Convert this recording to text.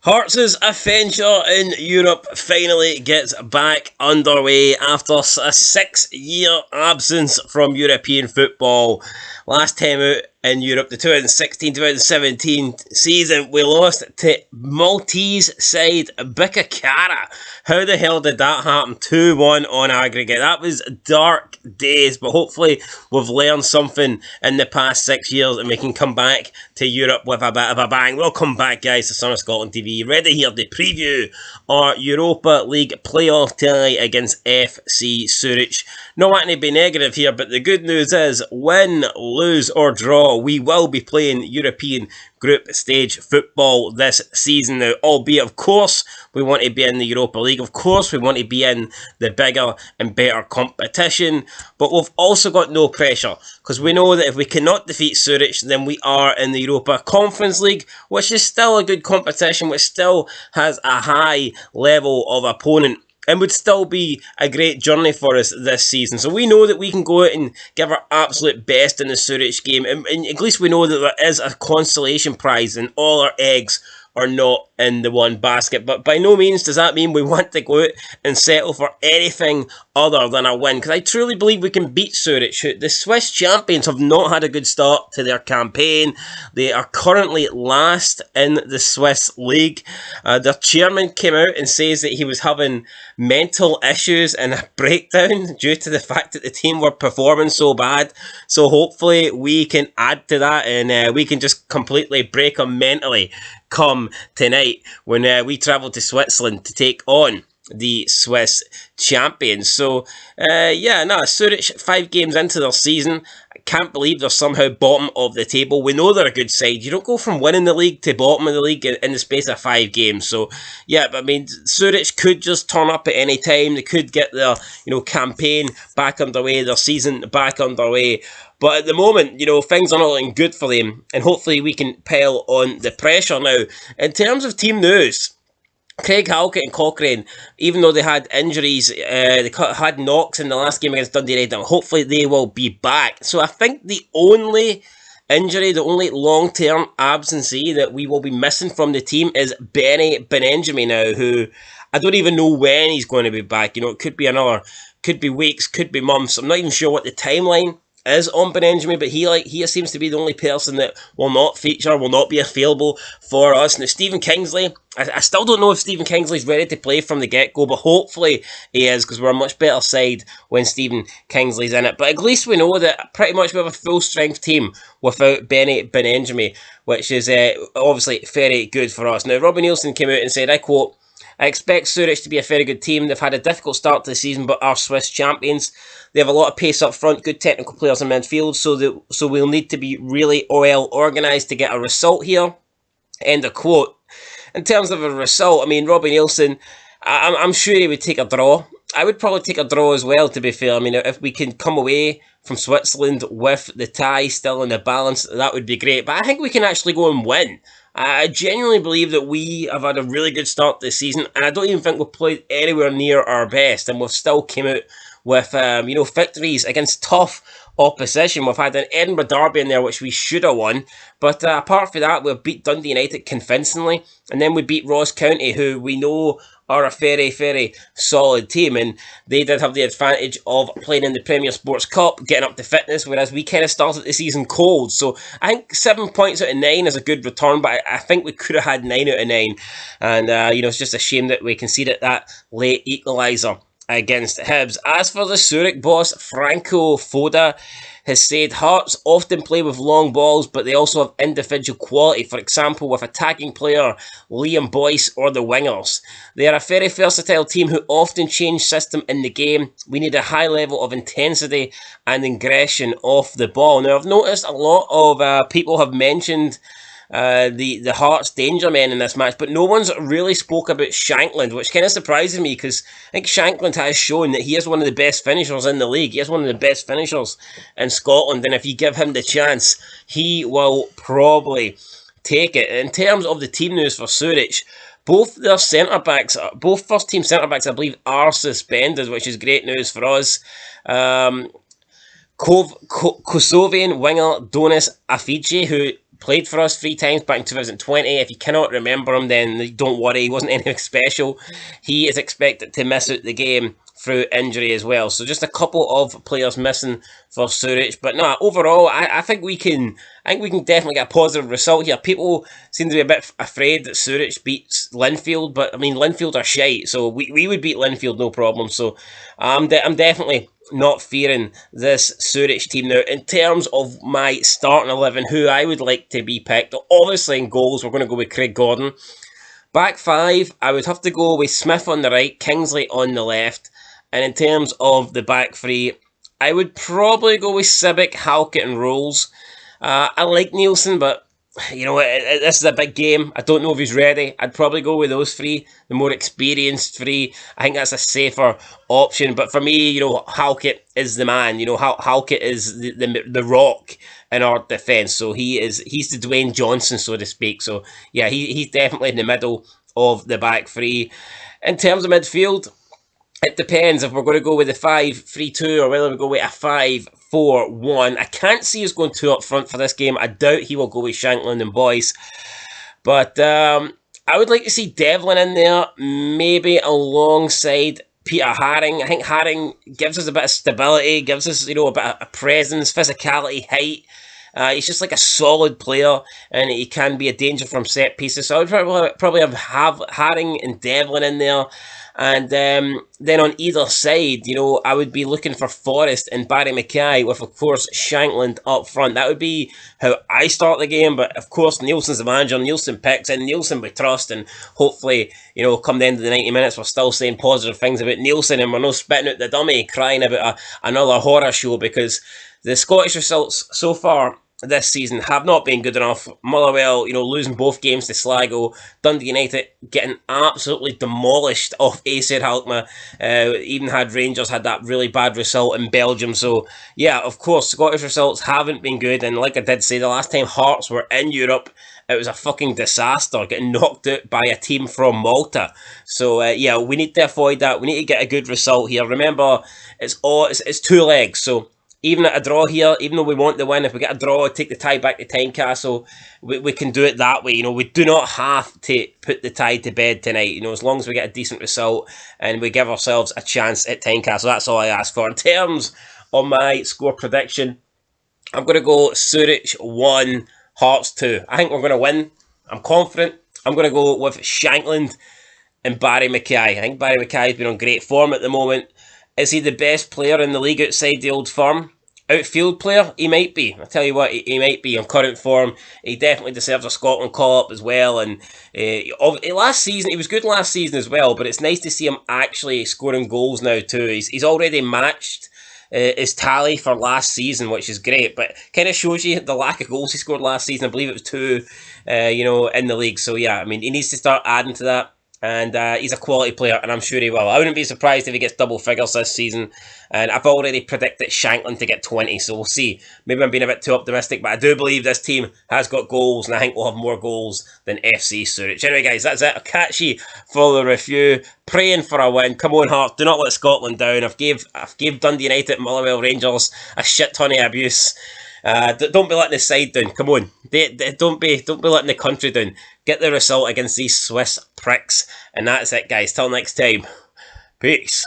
Hearts' adventure in Europe finally gets back underway after a 6-year absence from European football. Last time out in Europe, the 2016-2017 season, we lost to Maltese side Bicakara. How the hell did that happen? 2-1 on aggregate. That was dark days, but hopefully we've learned something in the past 6 years and we can come back to Europe with a bit of a bang. Welcome back, guys, to Son of Scotland TV. Ready here to preview our Europa League playoff tie against FC Zurich. Not wanting to be negative here, but the good news is, win, lose or draw, we will be playing European group stage football this season now, albeit of course we want to be in the Europa League, of course we want to be in the bigger and better competition, but we've also got no pressure because we know that if we cannot defeat Zurich, then we are in the Europa Conference League, which is still a good competition, which still has a high level of opponent and would still be a great journey for us this season. So we know that we can go out and give our absolute best in the Zurich game. And at least we know that there is a consolation prize and all our eggs are not in the one basket. But by no means does that mean we want to go out and settle for anything other than a win. Because I truly believe we can beat Zurich. The Swiss champions have not had a good start to their campaign. They are currently last in the Swiss league. Their chairman came out and says that he was having mental issues and a breakdown due to the fact that the team were performing so bad. So hopefully we can add to that and we can just completely break them mentally come tonight when we travel to Switzerland to take on the Swiss champions. So, Zurich 5 games into their season. I can't believe they're somehow bottom of the table. We know they're a good side. You don't go from winning the league to bottom of the league in the space of 5 games. So, yeah, but I mean, Zurich could just turn up at any time. They could get their, campaign back underway, their season back underway. But at the moment, things are not looking good for them. And hopefully we can pile on the pressure now. In terms of team news, Craig Halkett and Cochrane, even though they had injuries, they had knocks in the last game against Dundee United, hopefully they will be back. So I think the only injury, the only long-term absentee that we will be missing from the team is Benny Benenjami now, who I don't even know when he's going to be back. It could be weeks, could be months. I'm not even sure what the timeline is on Benenjami, but he seems to be the only person that will not feature, will not be available for us. Now, Stephen Kingsley, I still don't know if Stephen Kingsley's ready to play from the get-go, but hopefully he is, because we're a much better side when Stephen Kingsley's in it. But at least we know that pretty much we have a full-strength team without Benny Benenjami, which is obviously very good for us. Now, Robbie Nielsen came out and said, I quote, "I expect Zurich to be a very good team. They've had a difficult start to the season, but are Swiss champions. They have a lot of pace up front, good technical players in midfield, so we'll need to be really well organised to get a result here." End of quote. In terms of a result, I mean, Robbie Nielsen, I'm sure he would take a draw. I would probably take a draw as well, to be fair. I mean, if we can come away from Switzerland with the tie still in the balance, that would be great. But I think we can actually go and win. I genuinely believe that we have had a really good start this season, and I don't even think we've played anywhere near our best, and we've still came out with victories against tough opposition. We've had an Edinburgh derby in there which we should have won, but apart from that, we've beat Dundee United convincingly, and then we beat Ross County, who we know are a very, very solid team, and they did have the advantage of playing in the Premier Sports Cup, getting up to fitness, whereas we kind of started the season cold. So I think 7 points out of 9 is a good return, but I think we could have had 9 out of 9, and it's just a shame that we conceded that late equaliser against Hibs. As for the Zurich boss, Franco Foda has said Hearts often play with long balls, but they also have individual quality, for example with attacking player Liam Boyce or the wingers. They are a very versatile team who often change system in the game. We need a high level of intensity and aggression off the ball. Now, I've noticed a lot of people have mentioned the Hearts danger men in this match, but no one's really spoke about Shankland, which kind of surprises me, because I think Shankland has shown that he is one of the best finishers in the league. He is one of the best finishers in Scotland, and if you give him the chance, he will probably take it. In terms of the team news for Zurich, both their centre-backs, both first-team centre-backs, I believe, are suspended, which is great news for us. Kosovian winger Donis Afidji, who played for us 3 times back in 2020. If you cannot remember him, then don't worry, he wasn't anything special. He is expected to miss out the game through injury as well. So just a couple of players missing for Zurich. But no, overall, I think we can definitely get a positive result here. People seem to be a bit afraid that Zurich beats Linfield, but I mean, Linfield are shite, so we would beat Linfield no problem. So I'm definitely not fearing this Zurich team. Now, in terms of my starting 11, who I would like to be picked, obviously in goals, we're going to go with Craig Gordon. Back five, I would have to go with Smith on the right, Kingsley on the left. And in terms of the back three, I would probably go with Sibic, Halkett and Rolls. I like Nielsen, but you know, this is a big game. I don't know if he's ready. I'd probably go with those three, the more experienced three. I think that's a safer option. But for me, you know, Halkett is the man. You know, Halkett is the rock in our defence. So he's the Dwayne Johnson, so to speak. So yeah, he's definitely in the middle of the back three. In terms of midfield, it depends if we're going to go with the 5-3-2 or whether we go with a 5-4-1. I can't see us going 2 up front for this game. I doubt he will go with Shankland and Boyce. But I would like to see Devlin in there, maybe alongside Peter Haring. I think Haring gives us a bit of stability, gives us, you know, a bit of presence, physicality, height. He's just like a solid player, and he can be a danger from set pieces. So I would probably have Haring and Devlin in there. And then on either side, you know, I would be looking for Forrest and Barry Mackay with, of course, Shankland up front. That would be how I start the game. But, of course, Nielsen's the manager. Nielsen picks, and Nielsen we trust. And hopefully, you know, come the end of the 90 minutes, we're still saying positive things about Nielsen, and we're not spitting out the dummy, crying about another horror show, because the Scottish results so far this season have not been good enough. Motherwell, you know, losing both games to Sligo. Dundee United getting absolutely demolished off Acer Alkmaar. Even had Rangers had that really bad result in Belgium. So, yeah, of course, Scottish results haven't been good. And like I did say, the last time Hearts were in Europe, it was a fucking disaster, getting knocked out by a team from Malta. So, yeah, we need to avoid that. We need to get a good result here. Remember, it's 2 legs, so even at a draw here, even though we want the win, if we get a draw, take the tie back to Tynecastle, we can do it that way. You know, we do not have to put the tie to bed tonight. You know, as long as we get a decent result and we give ourselves a chance at Tynecastle, that's all I ask for. In terms of my score prediction, I'm going to go Zurich 1, Hearts 2. I think we're going to win. I'm confident. I'm going to go with Shankland and Barry Mackay. I think Barry Mackay has been on great form at the moment. Is he the best player in the league outside the Old Firm? Outfield player? He might be. I tell you what, he might be on current form. He definitely deserves a Scotland call-up as well. And last season, he was good last season as well, but it's nice to see him actually scoring goals now too. He's already matched his tally for last season, which is great, but kind of shows you the lack of goals he scored last season. I believe it was 2, you know, in the league. So yeah, I mean, he needs to start adding to that. And he's a quality player, and I'm sure he will. I wouldn't be surprised if he gets double figures this season. And I've already predicted Shankland to get 20, so we'll see. Maybe I'm being a bit too optimistic, but I do believe this team has got goals, and I think we'll have more goals than FC Zurich. Anyway, guys, that's it. I'll catch you for the review. Praying for a win. Come on, Hearts. Do not let Scotland down. I've gave Dundee United, Motherwell, Rangers a shit ton of abuse. Don't be letting the side down. Come on. Don't be letting the country down. Get the result against these Swiss pricks. And that's it, guys. Till next time. Peace.